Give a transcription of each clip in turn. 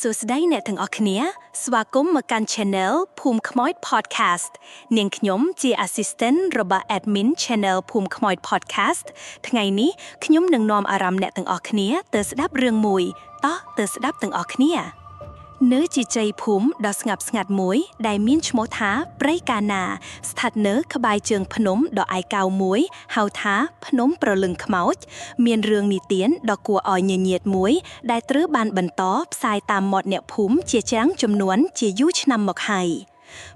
សួស្តីអ្នកទាំងអស់គ្នាស្វាគមន៍មកកាន់ Channel ភូមិខ្មោច Podcast នាងខ្ញុំជា Assistant របស់ Admin Channel ភូមិខ្មោច Podcast ថ្ងៃនេះខ្ញុំនឹងនាំអារម្មណ៍អ្នកទាំងអស់គ្នាទៅស្ដាប់រឿងមួយតោះទៅស្ដាប់ទាំងអស់គ្នានៅជាជ័យភូមិដ៏ស្ងប់ស្ងាត់មួយដែលមានឈ្មោះថាព្រៃកាណាស្ថិតនៅក្បែរជើងភ្នំដ៏ឯកោមួយហៅថាភ្នំប្រលឹងខ្មោចមានរឿងនិទានដ៏គួរឲ្យញញៀតមួយដែលត្រូវបានបន្តផ្សាយតាមមាត់អ្នកភូមិជាច្រើនចំនួនជាយូរឆ្នាំមកហើយ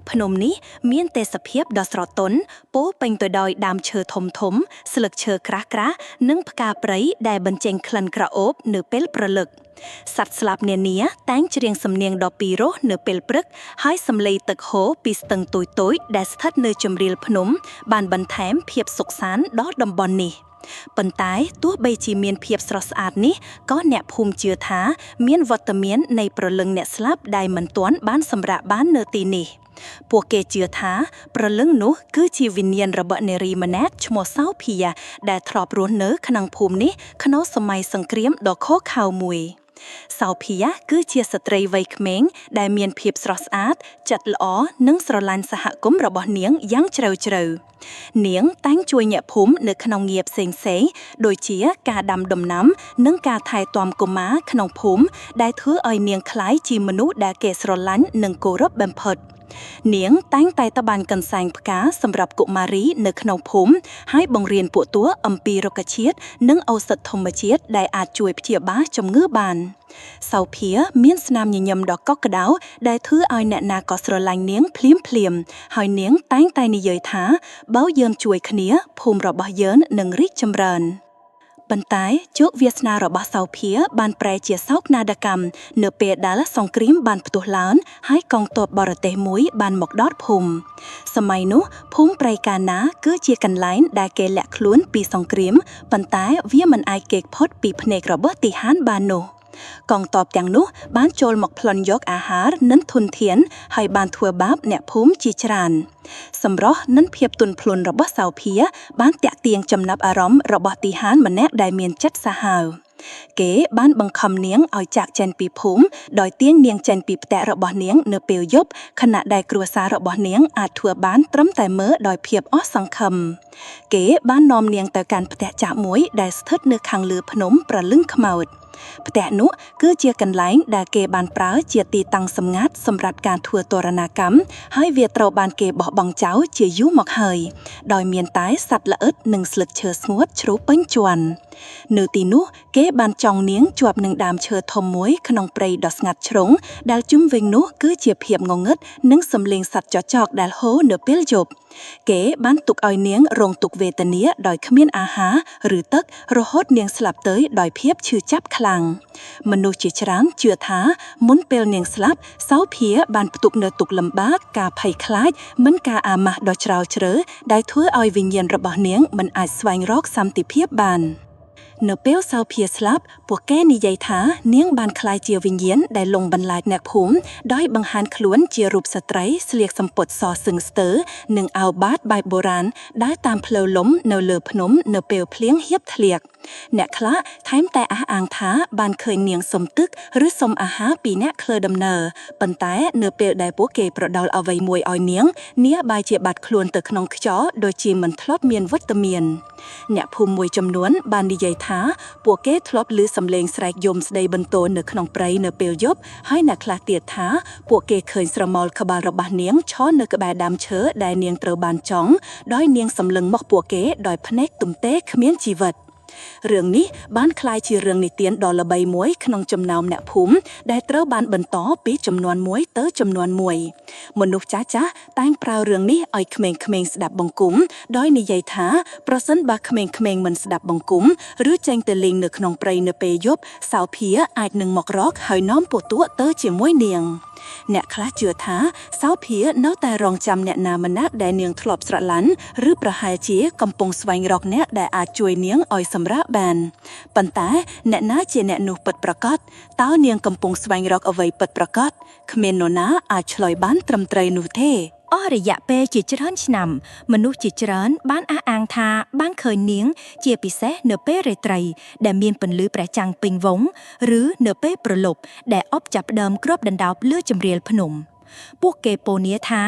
ភ្នំនេះមានទេសភាពដ៏ស្រទន់ពោរពេញទៅដោយដើមឈើធំៗស្លឹកឈើក្រាស់ៗនិងផ្កាព្រៃដែលបញ្ចេញក្លិនក្រអូបនៅពេលព្រលឹកសត្វស្លាបនានាតែងច្រៀងសំនៀងដ៏ពីរោះនៅពេលព្រឹកហើយសំឡេងទឹកហូរពីស្ទឹងតូចៗដែលស្ថិតនៅជម្រាលភ្នំបានបន្ថែមភាពសុខសាន្តដល់តំបន់នេះប៉ុន្តែទោះបីជាមានភាពស្រស់ស្អាតនេះក៏អ្នកភូមិជឿថាមានវត្តមាននៃព្រលឹងអ្នកស្លាប់ដែលមិនទាន់បានសម្រាកបាននៅទីនេះពួកគេជឿថាព្រលឹងនោះគឺជាវិញ្ញាណរបស់នារីម្នាក់ឈ្មោះសោភាដែលធ្លាប់រស់នៅក្នុងភូមិនេះក្នុងសម័យសង្គ្រាមដ៏ឃោរឃៅមួយសោភាគឺជាស្ត្រីវ័យក្មេងដែលមានភាពស្រស់ស្អាតចិត្តល្អនិងស្រឡាញ់សហគមន៍របស់នាងយ៉ាងជ្រៅជ្រៅនាងតែងជួយអ្នកភូមិនៅក្នុងងារផ្សេងៗដូចជាការដាំដំណាំនិងការថែទាំកុមារក្នុងភូមិដែលធ្វើឲ្យនាងក្លាយជាមនុស្សដែលគេស្រឡាញ់និងគោរពបំផុតនាងតែងតែតបានកន្សែងផ្កាសម្រាប់កុមារីនៅក្នុងភូមិហើយបង្រៀនពួកតួអំពីរុក្ខជាតិនិងឱសថធម្មជាតិដែលអាចជួយព្យាបាលជំងឺបានសោភាមានស្នាមញញឹមដ៏កក់ក្ដៅដែលធ្វើឲ្យអ្នកណាក៏ស្រឡាញ់នាងភ្លាមហើយនាងតែងតែនិយាយថាបើយើងជួយគ្នាភូមិរបស់យើងនឹងរីកចម្រើនប៉ុន្តែជោគវាសនារបស់សោភាបានប្រែជាសោកនាដកម្មនៅពេលដែលសង្គ្រាមបានផ្ទុះឡើងហើយកងទ័ពបរទេសមួយបានមកដល់ភូមិសម័យនោះភូមិព្រៃកាណាគឺជាកន្លែងដែលគេលាក់ខ្លួនពីសង្គ្រាមប៉ុន្តែវាមិនអាចគេចផុតពីភ្នែករបស់ទីហានបាននោះកងទ័ពទាំងនោះបានចូលមកប្លន់យកអាហារនិងធនធានហើយបានធ្វើបាបអ្នកភូមិជាច្រើនសម្រស់និងភាពទន់ភ្លន់របស់សោភាបានទាក់ទាញចំណាប់អារម្មណ៍របស់ទីហានម្នាក់ដែលមានចិត្តសាហាវគេបានបង្ខំនាងឲ្យចាកចេញពីភូមិដោយទាញនាងចេញពីផ្ទះរបស់នាងនៅពេលយប់ខណៈដែលគ្រួសាររបស់នាងអាចធ្វើបានត្រឹមតែមើលដោយភាពអស់សង្ឃឹមគេបាននាំនាងទៅកាន់ផ្ទះចាក់មួយដែលស្ថិតនៅខាងលើភ្នំប្រលឹងខ្មោចផ្ទះនោះគឺជាកន្លែងដែលគេបានប្រើជាទីតាំងសម្ងាត់សម្រាប់ការធ្វើទរណកម្មហើយវាត្រូវបានគេបោះបង់ចោលជាយូរមកហើយដោយមានតែសត្វល្អិតនិងស្លឹកឈើស្ងួតជ្រុះពេញជាន់នៅទីនោះគេបានចងនាងជាប់នឹងដើមឈើធំមួយក្នុងព្រៃដ៏ស្ងាត់ជ្រុងដែលជុំវិញនោះគឺជាភាពងងឹតនិងសំឡេងសត្វចចកដែលហូរនៅពេលយប់គេបានទុកឲ្យនាងរងទុក្ខវេទនាដោយគ្មានអាហារឬទឹករហូតនាងស្លាប់ទៅដោយភាពឈឺចាប់ខ្លាំងមនុស្សជាច្រើនជឿថាមុនពេលនាងស្លាប់សោភាបានផ្ទុកនៅទុក្ខលំបាកការភ័យខ្លាចមិនការអាម៉ាស់ដ៏ជ្រៅជ្រៅដែលធ្វើឲ្យវិញ្ញាណរបស់នាងមិនអាចស្វែងរកសន្តិភាពបាននៅពេលសោភាស្លាប់ពួកគេនិយាយថានាងបានក្លាយជាវិញ្ញាណដែលលងបន្លាចអ្នកភូមិដោយបង្ហាញខ្លួនជារូបស្ត្រីស្លៀកសំពត់សសឹងស្ទើរនិងអាវបាតបែបបុរាណដើរតាមផ្លូវលំនៅលើភ្នំនៅពេលភ្លៀងហៀបធ្លាក់អ្នកខ្លះថែមតែអះអាងថាបានឃើញនាងសុំទឹកឬសុំអាហារពីអ្នកឃ្លើដំណើរប៉ុន្តែនៅពេលដែលពួកគេប្រដៅអ្វីមួយឲ្យនាងបែរជាបាត់ខ្លួនទៅក្នុងខ្យល់ដូចជាមិនធ្លាប់មានវត្តមានអ្នកភូមិមួយចំនួនបាននិយាយថាពួកគេធ្លាប់ឮសំឡេងស្រែកយំស្ដីបន្ទោនៅក្នុងព្រៃនៅពេលយប់ហើយអ្នកខ្លះទៀតថាពួកគេឃើញស្រមោលក្បាលរបស់នាងឈរនៅក្បែរដើមឈើដែលនាងត្រូវបានចងដោយនាងសម្លឹងមកពួកគេដោយភ្នែកទំទេគ្មានជីវិតរឿងនេះបានក្លាយជារឿងនិទានដ៏ល្បីមួយក្នុងចំណោមអ្នកភូមិដែលត្រូវបានបន្តពីចំនួនមួយទៅចំនួនមួយមនុស្សចាស់តែងប្រើរឿងនេះឲ្យក្មេងៗស្ដាប់បង្គំដោយនិយាយថាប្រសិនបើក្មេងៗមិនស្ដាប់បង្គំឬចេញទៅលេងនៅក្នុងព្រៃនៅពេលយប់សោភាអាចនឹងមករកហើយនាំពួកតួទៅជាមួយនាងអ្នកខ្លះជឿថាសោភានៅតែរងចាំអ្នកណាម្នាក់ដែលនាងធ្លាប់ស្រឡាញ់ឬប្រហែលជាកំពុងស្វែងរកអ្នកដែលអាចជួយនាងឲ្យសម្រាកបានប៉ុន្តែអ្នកណាជាអ្នកនោះពិតប្រាកដតើនាងកំពុងស្វែងរកអ្វីពិតប្រាកដគ្មាននរណាអាចឆ្លើយបានត្រឹមត្រូវនោះទេ អស់រយៈពេលជាច្រើនឆ្នាំមនុស្សជាច្រើនបានអះអាងថាបានឃើញនាងជាពិសេសនៅពេលរាត្រីដែលមានពន្លឺព្រះច័ន្ទពេញវងឬនៅពេលព្រលប់ដែលអប់ចាប់ផ្ដើមគ្របដណ្ដប់លើជម្រាលភ្នំពួកគេពោលនាថា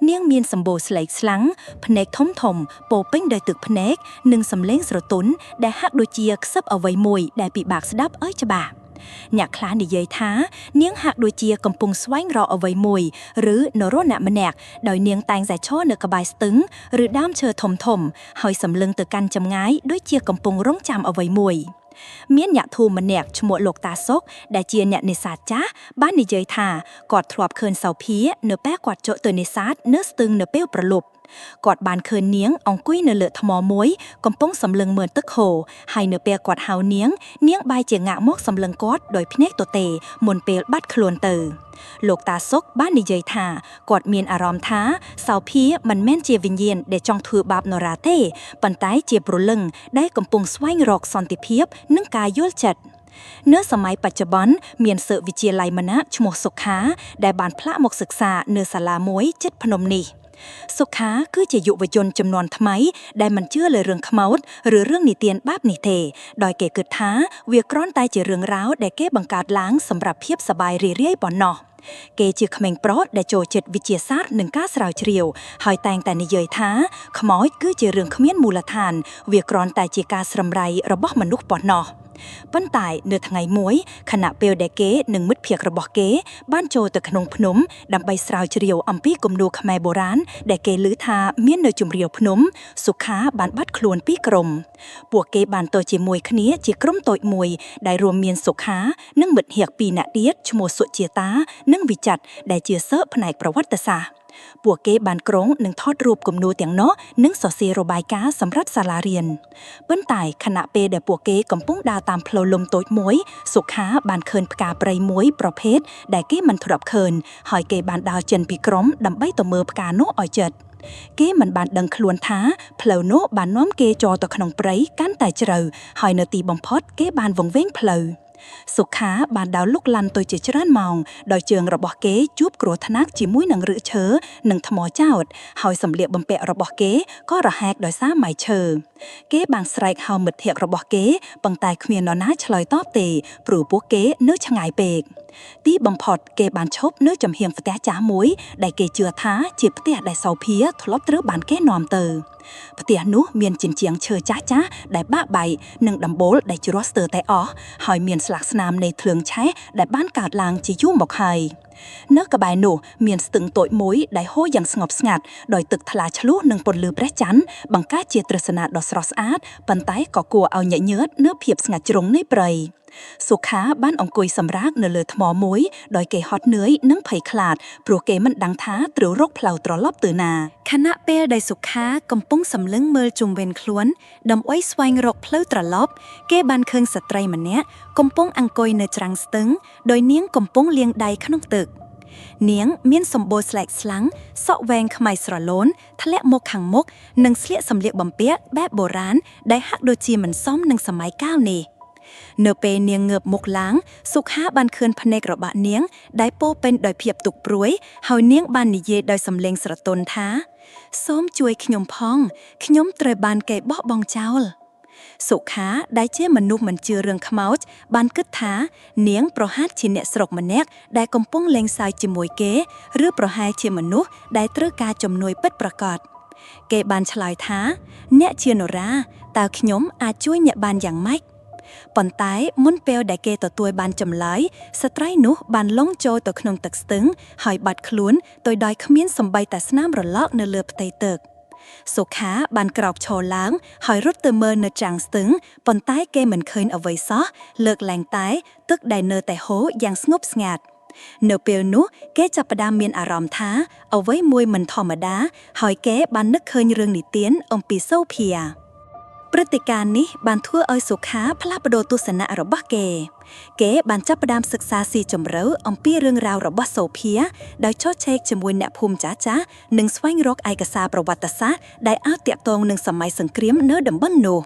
នាងមានសម្បូរស្លេកស្លាំងភ្នែកធំធំពោពេញដោយទឹកភ្នែកនិងសម្លេងស្រទន់ដែលហាក់ដូចជាខ្សឹបអ្វីមួយដែលពិបាកស្ដាប់ឲ្យច្បាស់អ្នកខ្លះនិយាយថានាងហាក់ដូចជាកំពុងស្វែងរកអ្វីមួយឬនរណាម្នាក់ដោយនាងតែងតែឈរនៅក្បែរស្ទឹងឬដើមឈើធំៗហើយសម្លឹងទៅកាន់ចម្ងាយដូចជាកំពុងរង់ចាំអ្វីមួយមានអ្នកធូរម្នាក់ឈ្មោះលោកតាសុកដែលជាអ្នកនេសាទចាស់បាននិយាយថាគាត់ធ្លាប់ឃើញសោភានៅពេលគាត់ចុះទៅនេសាទនៅស្ទឹងនៅពេលព្រលប់គាត់បានឃើញនាងអង្គុយនៅលើថ្មមួយកំពុងសម្លឹងមើលទឹកហូរហើយនៅពេលគាត់ហៅនាងបែរជាងាក់មកសម្លឹងគាត់ដោយភ្នែកទទេមុនពេលបាត់ខ្លួនទៅលោកតាសុកបាននិយាយថាគាត់មានអារម្មណ៍ថាសោភាមិនមែនជាវិញ្ញាណដែលចង់ធ្វើបាបនរណាទេប៉ុន្តែជាព្រលឹងដែលកំពុងស្វែងរកសន្តិភាពនិងការយល់ចិត្តនៅសម័យបច្ចុប្បន្នមានសិស្សវិទ្យាល័យម្នាក់ឈ្មោះសុខាដែលបានផ្លាក់មកសិក្សានៅសាលាមួយជិតភ្នំនេះសុខាគឺជាយុវជនជំនាន់ថ្មីដែលមិនជឿលើរឿងខ្មោចឬរឿងនិទានបែបនេះទេដោយគេគិតថាវាគ្រាន់តែជារឿងរ៉ាវដែលគេបង្កើតឡើងសម្រាប់ភាពសប្បាយរីករាយប៉ុណ្ណោះគេជាក្មេងប្រុសដែលចូលចិត្តវិទ្យាសាស្ត្រនិងការស្រាវជ្រាវហើយតែងតែនិយាយថាខ្មោចគឺជារឿងគ្មានមូលដ្ឋានវាគ្រាន់តែជាការស្រមៃរបស់មនុស្សប៉ុណ្ណោះប៉ុន្តែនៅថ្ងៃមួយខណៈពេលដែលគេនិងមិត្តភ័ក្តិរបស់គេបានចូលទៅក្នុងភ្នំដើម្បីស្រាវជ្រាវអំពីគំនូរខ្មែរបុរាណដែលគេឮថាមាននៅជម្រាលភ្នំសុខាបានបាត់ខ្លួនពីក្រុមពួកគេបានទៅជាមួយគ្នាជាក្រុមតូចមួយដែលរួមមានសុខានិងមិត្តហៀកពីរនាក់ទៀតឈ្មោះសុជាតានិងវិចិត្រដែលជាសិស្សផ្នែកប្រវត្តិសាស្ត្រពួកគេបានក្រុងនឹងថតរូបគំនូរទាំងនោះនិងសរសេររបាយការណ៍សម្រាប់សាលារៀនប៉ុន្តែខណៈពេលដែលពួកគេកំពុងដើរតាមផ្លូវលំតូចមួយសុខាបានឃើញផ្កាព្រៃមួយប្រភេទដែលគេមិនធ្លាប់ឃើញហើយគេបានដើរចេញពីក្រុមដើម្បីទៅមើលផ្កានោះឲ្យជិតគេមិនបានដឹងខ្លួនថាផ្លូវនោះបាននាំគេចូលទៅក្នុងព្រៃកាន់តែជ្រៅហើយនៅទីបំផុតគេបានវង្វេងផ្លូវសុខាបានដើរលុកឡាន់ទៅជាច្រើនម៉ោងដោយជើងរបស់គេជួបគ្រោះថ្នាក់ជាមួយនឹងឫសឈើនិងថ្មចោតហើយសម្លៀកបំពាក់របស់គេក៏រហែកដោយសារម៉ៃឈើគេបានស្រែកហៅមិត្តភក្តិរបស់គេប៉ុន្តែគ្មាននរណាឆ្លើយតបទេព្រោះពួកគេនៅឆ្ងាយពេកទីបំផុតគេបានឈប់នៅចំហៀងផ្ទះចាស់មួយដែលគេជឿថាជាផ្ទះដែលសោភាធ្លាប់ត្រូវបានគេនាំទៅផ្ទះនោះមានជញ្ជាំងឈើចាស់ៗដែលបាក់បែកនិងដំបូលដែលជ្រោះស្ទើរតែអស់ហើយមានស្លាកស្នាមនៃភ្លើងឆេះដែលបានកើតឡើងជាយូរមកហើយនៅក្បែរនោះមានស្ទឹងតូចមួយដែលហូរយ៉ាងស្ងប់ស្ងាត់ដោយទឹកថ្លាឆ្លុះនិងពន្លឺព្រះច័ន្ទបង្កើតជាទ្រឹស្នាដ៏ស្រស់ស្អាតប៉ុន្តែក៏គួរឲ្យញឹកញាប់នៅភាពស្ងាត់ជ្រុងនៃព្រៃសុខាបានអង្គុយសម្រាកនៅលើថ្មមួយដោយគេហត់នឿយនិងភ័យខ្លាចព្រោះគេមិនដឹងថាត្រូវរកផ្លូវត្រឡប់ទៅណាខណៈពេលដែលសុខាកំពុងសម្លឹងមើលជុំវិញខ្លួនដើម្បីស្វែងរកផ្លូវត្រឡប់គេបានឃើញស្ត្រីម្នាក់កំពុងអង្គុយនៅច្រាំងស្ទឹងដោយនាងកំពុងលាងដៃក្នុងទឹកនាងមានសម្បូរស្លែកស្លាំងសក់វែងខ្មៅស្រលូនធ្លាក់មកខាងមុខនិងស្លៀកសម្លៀកបំពាក់បែបបុរាណដែលហាក់ដូចជាមិនសមនឹងសម័យកាលនេះនៅពេលនាងងើបមុខឡើងសុខាបានឃើញភ្នែករបស់នាងដែលពោពេញដោយភាពទុក្ខព្រួយហើយនាងបាននិយាយដោយសំឡេងស្រទន់ថាសូមជួយខ្ញុំផងខ្ញុំត្រូវបានគេបោះបង់ចោលសុខាដែលជាមនុស្សមិនជឿរឿងខ្មោចបានគិតថានាងប្រហែលជាអ្នកស្រុកម្នាក់ដែលកំពុងលេងសើចជាមួយគេឬប្រហែលជាមនុស្សដែលត្រូវការជំនួយពិតប្រាកដគេបានឆ្លើយថាអ្នកជានរាតើខ្ញុំអាចជួយអ្នកបានយ៉ាងម៉េចប៉ុន្តែមុនពេលដែលគេទទួលបានចម្លើយស្ត្រីនោះបានលង់ចូលទៅក្នុងទឹកស្ទឹងហើយបាត់ខ្លួនដោយគ្មានសូម្បីតែស្នាមរលកនៅលើផ្ទៃទឹកសុខាបានក្រោកឈរឡើងហើយរត់ទៅមើលនៅច្រាំងស្ទឹងប៉ុន្តែគេមិនឃើញអ្វីសោះលើកលែងតែទឹកដែលនៅតែហូរយ៉ាងស្ងប់ស្ងាត់នៅពេលនោះគេចាប់ផ្ដើមមានអារម្មណ៍ថាអ្វីមួយមិនធម្មតាហើយគេបាននឹកឃើញរឿងនិទានអំពីសូភាព្រឹត្តិការណ៍នេះបានធ្វើឲ្យសុខាផ្លាស់ប្ដូរទស្សនៈរបស់គេបានចាប់ផ្ដើមសិក្សាស៊ីជម្រៅអំពីរឿងរ៉ាវរបស់សូភាដោយចោទឆែកជាមួយអ្នកភូមិចាស់ៗនិងស្វែងរកឯកសារប្រវត្តិសាស្ត្រដែលអាចទាក់ទងនឹងសម័យសង្គ្រាមនៅតំបន់នោះ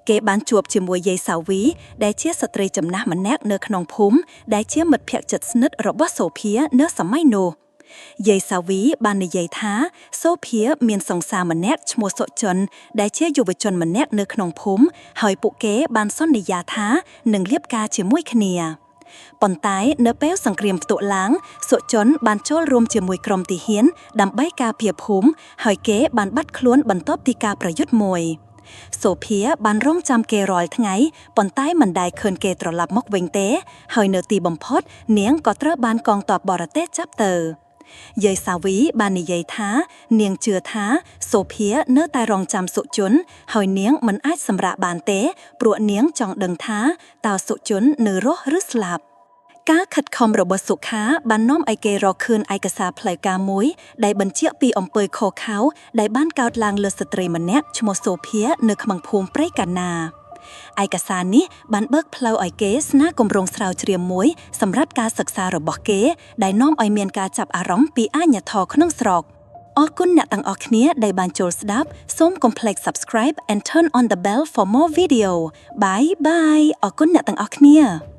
គេបានជួបជាមួយយាយសាវីដែលជាស្ត្រីចំណាស់ម្នាក់នៅក្នុងភូមិដែលជាមិត្តភក្តិជិតស្និទ្ធរបស់សូភានៅសម័យនោះ យាយសាវីបាននិយាយថាសូភៀមានសង្សារម្នាក់ឈ្មោះសុជនដែលជាយុវជនម្នាក់នៅក្នុងភូមិហើយពួកគេបានសន្យាថានឹងលាបការជាមួយគ្នាប៉ុន្តែនៅពេលសង្គ្រាមផ្ទុះឡើងសុជនបានចូលរួមជាមួយក្រុមទាហានដើម្បីការពារភូមិហើយគេបានបាត់ខ្លួនបន្ទាប់ពីការប្រយុទ្ធមួយសូភៀបានរងចាំគេរាល់ថ្ងៃប៉ុន្តែមិនដែលឃើញគេត្រឡប់មកវិញទេហើយនៅទីបំផុតនាងក៏ត្រូវបានកងទ័ពបរទេសចាប់ទៅយាយសាវីបាននិយាយថានាងជឿថាសូភៀនៅតែរងចាំសុជនហើយនាងមិនអាចសម្រាកបានទេព្រោះនាងចង់ដឹងថាតើសុជននៅរស់ឬស្លាប់ការខិតខំរបស់សុខាបាននាំឲ្យគេរកឃើញឯកសារផ្លូវការមួយដែលបញ្ជាក់ពីអំពើខុសខើដែលបានកើតឡើងលើស្ត្រីម្នាក់ឈ្មោះសូភៀនៅក្នុងភូមិព្រៃកាណាឯកសារនេះបានបើកផ្លូវឲ្យគេស្នើគម្រោងស្រាវជ្រាវមួយសម្រាប់ការសិក្សារបស់គេដែលនាំឲ្យមានការចាប់អារម្មណ៍ពីអាជ្ញាធរក្នុងស្រុកអរគុណអ្នកទាំងអស់គ្នាដែលបានចូលស្ដាប់សូមកុំភ្លេច subscribe and turn on the bell for more video bye bye អរគុណអ្នកទាំងអស់គ្នា